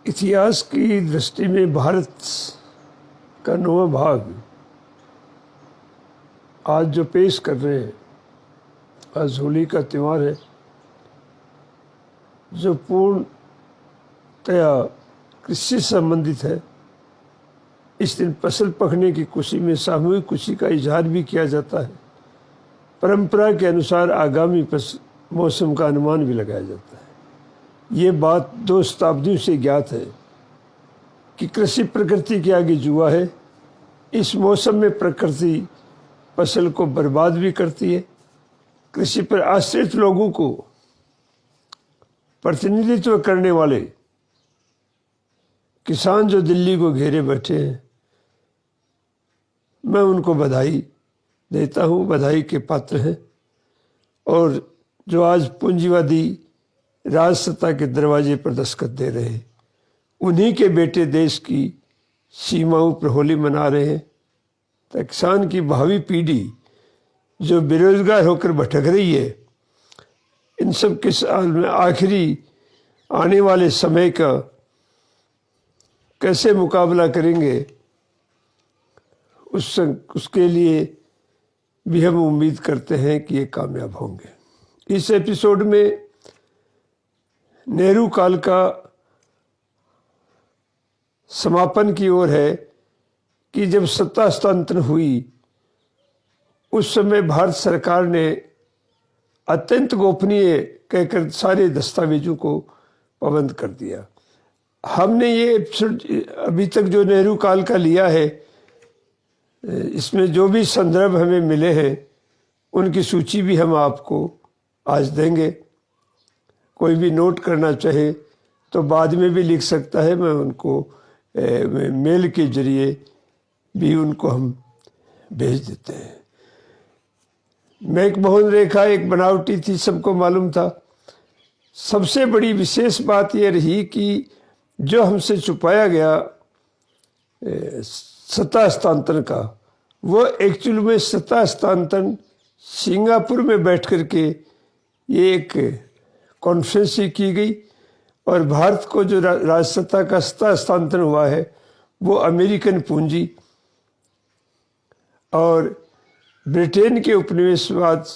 इतिहास की दृष्टि में भारत का 9वां भाग आज जो पेश कर रहे हैं, आज होली का त्यौहार है जो पूर्णतया कृषि से संबंधित है। इस दिन फसल पकने की खुशी में सामूहिक खुशी का इजहार भी किया जाता है। परंपरा के अनुसार आगामी मौसम का अनुमान भी लगाया जाता है। ये बात 2 शताब्दियों से ज्ञात है कि कृषि प्रकृति के आगे जुआ है। इस मौसम में प्रकृति फसल को बर्बाद भी करती है। कृषि पर आश्रित लोगों को प्रतिनिधित्व करने वाले किसान जो दिल्ली को घेरे बैठे हैं, मैं उनको बधाई देता हूँ, बधाई के पात्र हैं। और जो आज पूंजीवादी राजसत्ता के दरवाजे पर दस्तखत दे रहे हैं, उन्हीं के बेटे देश की सीमाओं पर होली मना रहे हैं। तो किसान की भावी पीढ़ी जो बेरोजगार होकर भटक रही है, इन सब के साल में आखिरी आने वाले समय का कैसे मुकाबला करेंगे, उसके लिए भी हम उम्मीद करते हैं कि ये कामयाब होंगे। इस एपिसोड में नेहरू काल का समापन की ओर है कि जब सत्ता हस्तांतरण हुई उस समय भारत सरकार ने अत्यंत गोपनीय कहकर सारे दस्तावेजों को पाबंद कर दिया। हमने ये एपिसोड अभी तक जो नेहरू काल का लिया है, इसमें जो भी संदर्भ हमें मिले हैं उनकी सूची भी हम आपको आज देंगे। कोई भी नोट करना चाहे तो बाद में भी लिख सकता है, मैं उनको मेल के जरिए भी उनको हम भेज देते हैं। मैकमोहन रेखा एक बनावटी थी, सबको मालूम था। सबसे बड़ी विशेष बात यह रही कि जो हमसे छुपाया गया सत्ता हस्तांतरण का, वो एक्चुअल में सत्ता हस्तांतरण सिंगापुर में बैठ कर के ये एक कॉन्फ्रेंस की गई और भारत को जो राजसत्ता का सत्ता हस्तांतरण हुआ है वो अमेरिकन पूंजी और ब्रिटेन के उपनिवेशवाद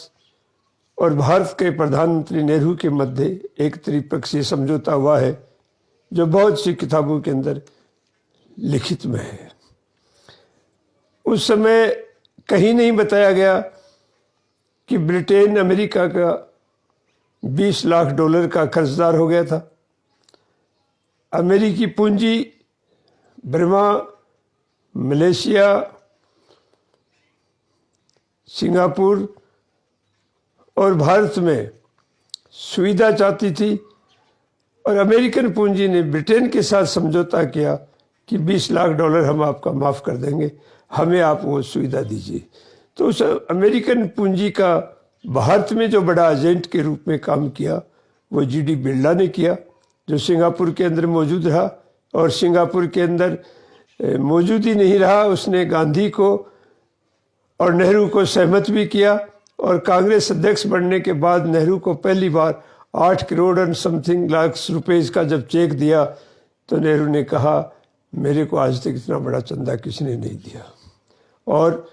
और भारत के प्रधानमंत्री नेहरू के मध्य एक त्रिपक्षीय समझौता हुआ है जो बहुत सी किताबों के अंदर लिखित में है। उस समय कहीं नहीं बताया गया कि ब्रिटेन अमेरिका का $20 लाख का कर्जदार हो गया था। अमेरिकी पूंजी बर्मा, मलेशिया, सिंगापुर और भारत में सुविधा चाहती थी और अमेरिकन पूंजी ने ब्रिटेन के साथ समझौता किया कि $20 लाख हम आपका माफ़ कर देंगे, हमें आप वो सुविधा दीजिए। तो उस अमेरिकन पूंजी का भारत में जो बड़ा एजेंट के रूप में काम किया वो GD बिरला ने किया, जो सिंगापुर के अंदर मौजूद रहा और सिंगापुर के अंदर मौजूद ही नहीं रहा, उसने गांधी को और नेहरू को सहमत भी किया। और कांग्रेस अध्यक्ष बनने के बाद नेहरू को पहली बार 8 करोड़ और समथिंग लाख रुपए का जब चेक दिया तो नेहरू ने कहा मेरे को आज तक इतना बड़ा चंदा किसने नहीं दिया। और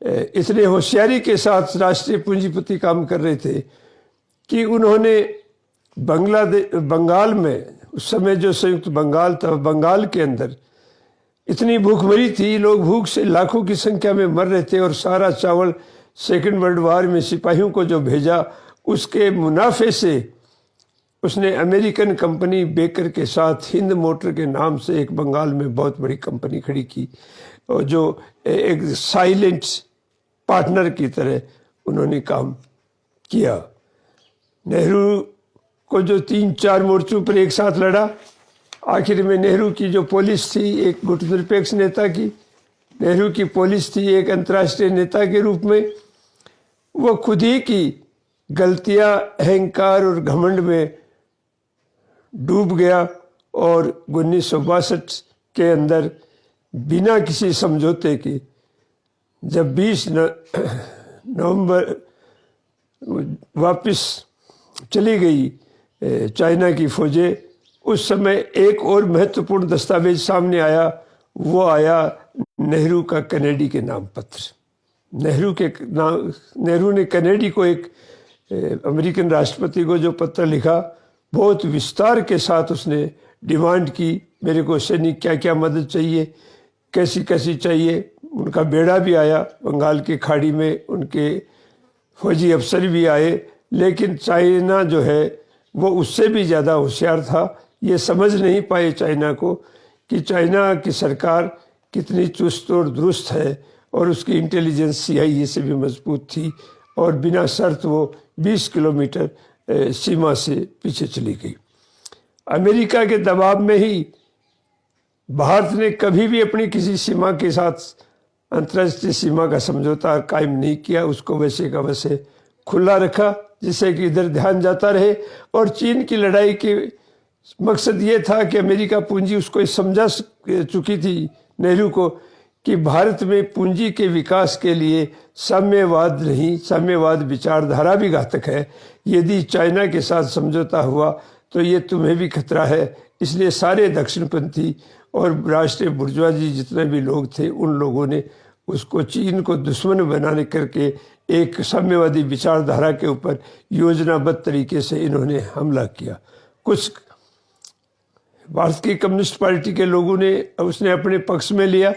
इतने होशियारी के साथ राष्ट्रीय पूंजीपति काम कर रहे थे कि उन्होंने बंगाल में, उस समय जो संयुक्त बंगाल था, बंगाल के अंदर इतनी भूखमरी थी, लोग भूख से लाखों की संख्या में मर रहे थे और सारा चावल सेकेंड वर्ल्ड वार में सिपाहियों को जो भेजा उसके मुनाफे से उसने अमेरिकन कंपनी बेकर के साथ हिंद मोटर के नाम से एक बंगाल में बहुत बड़ी कंपनी खड़ी की और जो एक साइलेंट पार्टनर की तरह उन्होंने काम किया। नेहरू को जो 3-4 मोर्चों पर एक साथ लड़ा, आखिर में नेहरू की जो पॉलिसी थी एक गुटनिरपेक्ष नेता की, नेहरू की पॉलिसी थी एक अंतर्राष्ट्रीय नेता के रूप में, वो खुद ही की गलतियां, अहंकार और घमंड में डूब गया और 1962 के अंदर बिना किसी समझौते के जब 20 नवंबर वापस चली गई चाइना की फौजें, उस समय एक और महत्वपूर्ण दस्तावेज सामने आया, वो आया नेहरू का कनेडी के नाम पत्र। नेहरू ने कनेडी को एक अमेरिकन राष्ट्रपति को जो पत्र लिखा, बहुत विस्तार के साथ उसने डिमांड की, मेरे को सैनिक क्या क्या मदद चाहिए, कैसी कैसी चाहिए। उनका बेड़ा भी आया बंगाल की खाड़ी में, उनके फौजी अफसर भी आए, लेकिन चाइना जो है वो उससे भी ज़्यादा होशियार था। ये समझ नहीं पाए चाइना को कि चाइना की सरकार कितनी चुस्त और दुरुस्त है, और उसकी इंटेलिजेंस CIA से भी मजबूत थी, और बिना शर्त वो 20 किलोमीटर सीमा से पीछे चली गई। अमेरिका के दबाव में ही भारत ने कभी भी अपनी किसी सीमा के साथ अंतर्राष्ट्रीय सीमा का समझौता कायम नहीं किया, उसको वैसे का वैसे खुला रखा, जिससे कि इधर ध्यान जाता रहे। और चीन की लड़ाई के मकसद ये था कि अमेरिका पूंजी, उसको समझा चुकी थी नेहरू को कि भारत में पूंजी के विकास के लिए साम्यवाद नहीं, साम्यवाद विचारधारा भी घातक है। यदि चाइना के साथ समझौता हुआ तो ये तुम्हें भी खतरा है। इसलिए सारे दक्षिणपंथी और राष्ट्रीय बुर्जुआजी जितने भी लोग थे, उन लोगों ने उसको चीन को दुश्मन बनाने करके एक साम्यवादी विचारधारा के ऊपर योजनाबद्ध तरीके से इन्होंने हमला किया। कुछ भारत की कम्युनिस्ट पार्टी के लोगों ने उसने अपने पक्ष में लिया।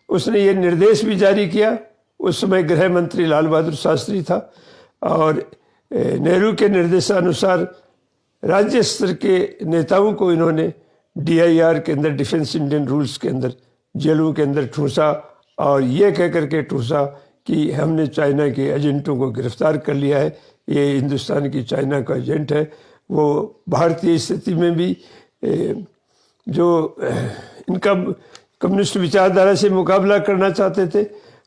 उसने ये निर्देश भी जारी किया, उस समय गृह मंत्री लाल बहादुर शास्त्री था, और नेहरू के निर्देशानुसार राज्य स्तर के नेताओं को इन्होंने DIR के अंदर, डिफेंस इंडियन रूल्स के अंदर, जेलों के अंदर ठूंसा, और ये कह करके ठूंसा कि हमने चाइना के एजेंटों को गिरफ्तार कर लिया है, ये हिंदुस्तान की चाइना का एजेंट है। वो भारतीय स्थिति में भी जो इनका कम्युनिस्ट विचारधारा से मुकाबला करना चाहते थे,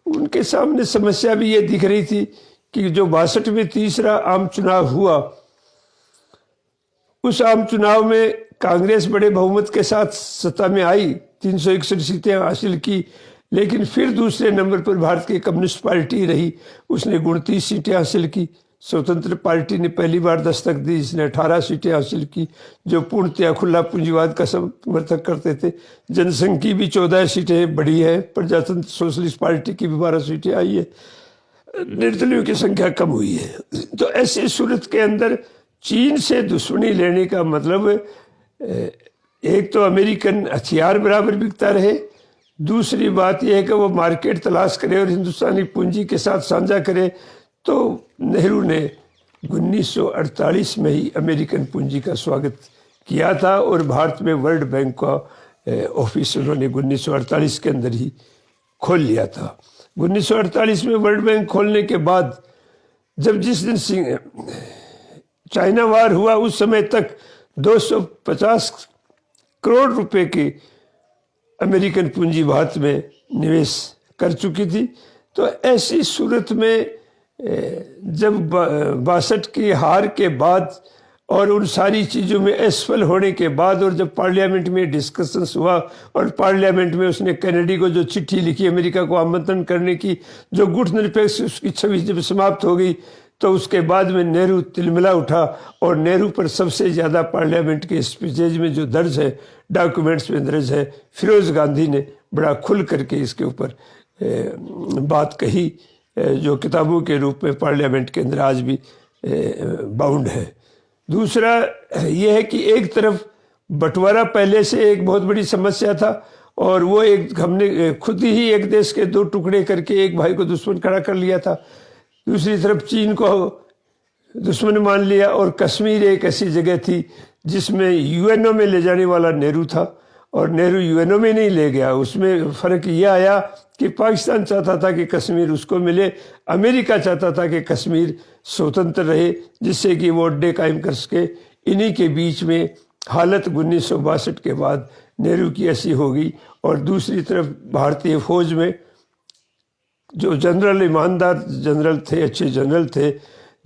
उनके सामने समस्या भी ये दिख रही थी कि जो 62 में तीसरा आम चुनाव हुआ, उस आम चुनाव में कांग्रेस बड़े बहुमत के साथ सत्ता में आई, 361 सीटें हासिल की, लेकिन फिर दूसरे नंबर पर भारत की कम्युनिस्ट पार्टी रही, उसने 29 सीटें हासिल की। स्वतंत्र पार्टी ने पहली बार दस्तक दी, इसने 18 सीटें हासिल की, जो पूर्णतया खुला पूंजीवाद का समर्थक करते थे। जनसंघ की भी 14 सीटें बढ़ी है, प्रजातंत्र सोशलिस्ट पार्टी की भी 12 सीटें आई है, निर्दलीयों की संख्या कम हुई है। तो ऐसी सूरत के अंदर चीन से दुश्मनी लेने का मतलब, एक तो अमेरिकन हथियार बराबर बिकता रहे, दूसरी बात यह है कि वो मार्केट तलाश करे और हिंदुस्तानी पूंजी के साथ साझा करे। तो नेहरू ने 1948 में ही अमेरिकन पूंजी का स्वागत किया था, और भारत में वर्ल्ड बैंक का ऑफिस उन्होंने 1948 के अंदर ही खोल लिया था। 1948 में वर्ल्ड बैंक खोलने के बाद, जब जिस दिन चाइना वार हुआ, उस समय तक 250 करोड़ रुपए की अमेरिकन पूंजी भारत में निवेश कर चुकी थी। तो ऐसी सूरत में जब 62 की हार के बाद और उन सारी चीज़ों में असफल होने के बाद, और जब पार्लियामेंट में डिस्कशंस हुआ, और पार्लियामेंट में उसने कैनेडी को जो चिट्ठी लिखी अमेरिका को आमंत्रण करने की, जो गुटनिरपेक्ष उसकी छवि जब समाप्त हो गई, तो उसके बाद में नेहरू तिलमिला उठा। और नेहरू पर सबसे ज़्यादा पार्लियामेंट के स्पीचेज में जो दर्ज है, डॉक्यूमेंट्स में दर्ज है, फिरोज गांधी ने बड़ा खुल करके इसके ऊपर बात कही, जो किताबों के रूप में पार्लियामेंट के अंदर आज भी बाउंड है। दूसरा ये है कि एक तरफ बंटवारा पहले से एक बहुत बड़ी समस्या था, और वो एक हमने खुद ही एक देश के दो टुकड़े करके एक भाई को दुश्मन खड़ा कर लिया था। दूसरी तरफ चीन को दुश्मन मान लिया, और कश्मीर एक ऐसी जगह थी जिसमें यूएनओ में ले जाने वाला नेहरू था, और नेहरू यूएनओ में नहीं ले गया। उसमें फ़र्क यह आया कि पाकिस्तान चाहता था कि कश्मीर उसको मिले, अमेरिका चाहता था कि कश्मीर स्वतंत्र रहे, जिससे कि वो अड्डे कायम कर सके। इन्हीं के बीच में हालत 1962 के बाद नेहरू की ऐसी हो गई। और दूसरी तरफ भारतीय फौज में जो जनरल, ईमानदार जनरल थे, अच्छे जनरल थे,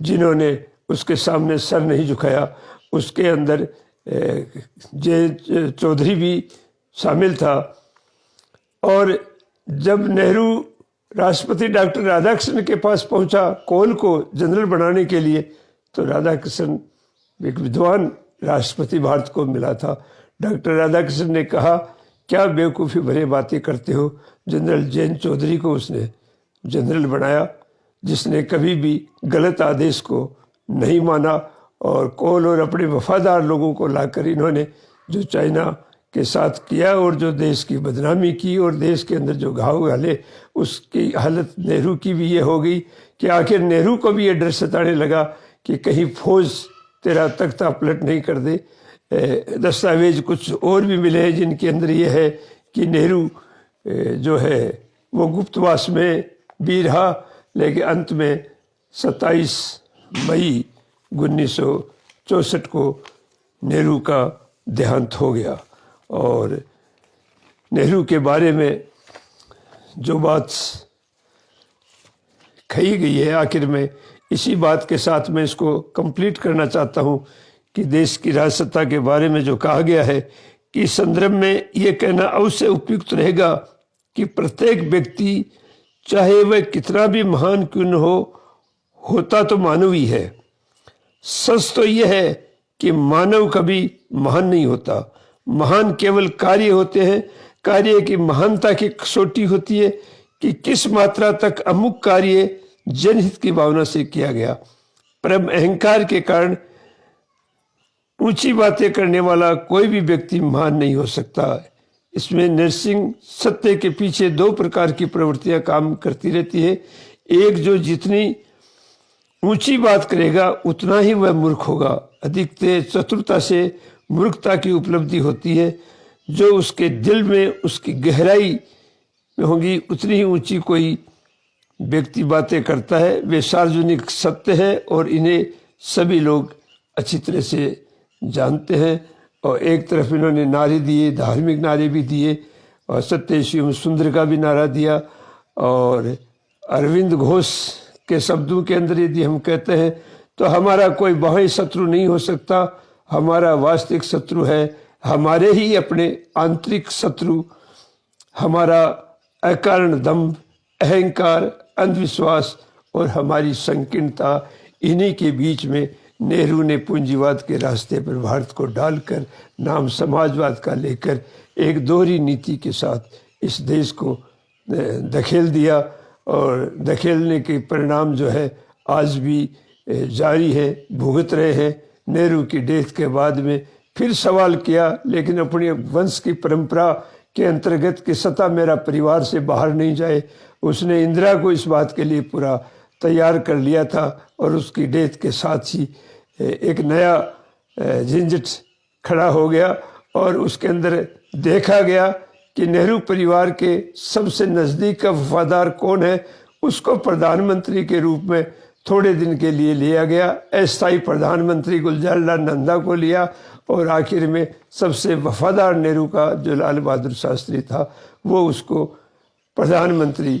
जिन्होंने उसके सामने सर नहीं झुकाया, उसके अंदर जे चौधरी भी शामिल था। और जब नेहरू राष्ट्रपति डॉक्टर राधाकृष्णन के पास पहुंचा कोल को जनरल बनाने के लिए, तो राधाकृष्णन एक विद्वान राष्ट्रपति भारत को मिला था। डॉक्टर राधाकृष्णन ने कहा, क्या बेवकूफ़ी भरे बातें करते हो। जनरल जैन चौधरी को उसने जनरल बनाया, जिसने कभी भी गलत आदेश को नहीं माना। और कोल और अपने वफादार लोगों को लाकर इन्होंने जो चाइना के साथ किया और जो देश की बदनामी की और देश के अंदर जो घाव डाले, उसकी हालत नेहरू की भी ये हो गई कि आखिर नेहरू को भी ये डर सताने लगा कि कहीं फौज तेरा तख्ता पलट नहीं कर दे। दस्तावेज कुछ और भी मिले हैं जिनके अंदर ये है कि नेहरू जो है वो गुप्तवास में भी रहा, लेकिन अंत में 27 मई 1964 को नेहरू का देहांत हो गया। और नेहरू के बारे में जो बात कही गई है, आखिर में इसी बात के साथ मैं इसको कंप्लीट करना चाहता हूँ कि देश की राजसत्ता के बारे में जो कहा गया है कि इस संदर्भ में ये कहना अवश्य उपयुक्त रहेगा कि प्रत्येक व्यक्ति चाहे वह कितना भी महान क्यों न हो, होता तो मानव ही है। सच तो यह है कि मानव कभी महान नहीं होता। महान केवल कार्य होते हैं। कार्य की महानता की कसौटी होती है कि किस मात्रा तक अमुक कार्य जनहित की भावना से किया गया। परम अहंकार के कारण ऊंची बातें करने वाला कोई भी व्यक्ति महान नहीं हो सकता। इसमें नरसिंह सत्य के पीछे दो प्रकार की प्रवृत्तियां काम करती रहती है। एक, जो जितनी ऊंची बात करेगा उतना ही वह मूर्ख होगा। अधिकतर चतुरता से मूर्खता की उपलब्धि होती है। जो उसके दिल में उसकी गहराई में होगी उतनी ही ऊंची कोई व्यक्ति बातें करता है। वे सार्वजनिक सत्य है और इन्हें सभी लोग अच्छी तरह से जानते हैं। और एक तरफ इन्होंने नारे दिए, धार्मिक नारे भी दिए, और सत्य शिवम सुंदर का भी नारा दिया। और अरविंद घोष के शब्दों के अंदर यदि हम कहते हैं तो हमारा कोई बाह्य शत्रु नहीं हो सकता, हमारा वास्तविक शत्रु है हमारे ही अपने आंतरिक शत्रु, हमारा अकारण दंभ, अहंकार, अंधविश्वास और हमारी संकीर्णता। इन्हीं के बीच में नेहरू ने पूंजीवाद के रास्ते पर भारत को डालकर नाम समाजवाद का लेकर एक दोहरी नीति के साथ इस देश को धकेल दिया। और धकेलने के परिणाम जो है आज भी जारी है, भुगत रहे हैं। नेहरू की डेथ के बाद में फिर सवाल किया, लेकिन अपनी वंश की परंपरा के अंतर्गत कि सत्ता मेरा परिवार से बाहर नहीं जाए, उसने इंदिरा को इस बात के लिए पूरा तैयार कर लिया था। और उसकी डेथ के साथ ही एक नया झंझट खड़ा हो गया और उसके अंदर देखा गया कि नेहरू परिवार के सबसे नज़दीक का वफादार कौन है, उसको प्रधानमंत्री के रूप में थोड़े दिन के लिए लिया गया। अस्थायी प्रधानमंत्री गुलजारीलाल नंदा को लिया और आखिर में सबसे वफादार नेहरू का जो लाल बहादुर शास्त्री था वो उसको प्रधानमंत्री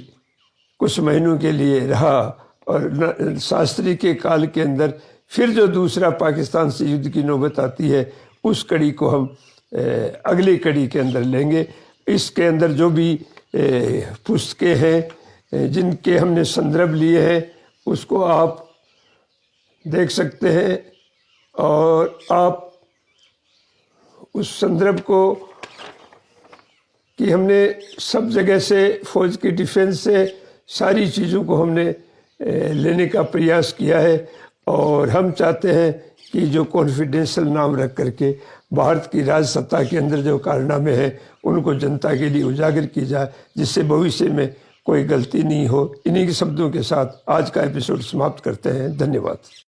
कुछ महीनों के लिए रहा। और शास्त्री के काल के अंदर फिर जो दूसरा पाकिस्तान से युद्ध की नौबत आती है, उस कड़ी को हम अगली कड़ी के अंदर लेंगे। इसके अंदर जो भी पुस्तकें हैं जिनके हमने संदर्भ लिए हैं उसको आप देख सकते हैं। और आप उस संदर्भ को कि हमने सब जगह से फौज की डिफेंस से सारी चीज़ों को हमने लेने का प्रयास किया है। और हम चाहते हैं कि जो कॉन्फिडेंशियल नाम रख करके भारत की राजसत्ता के अंदर जो कारनामे हैं उनको जनता के लिए उजागर की जाए, जिससे भविष्य में कोई गलती नहीं हो। इन्हीं के शब्दों के साथ आज का एपिसोड समाप्त करते हैं। धन्यवाद।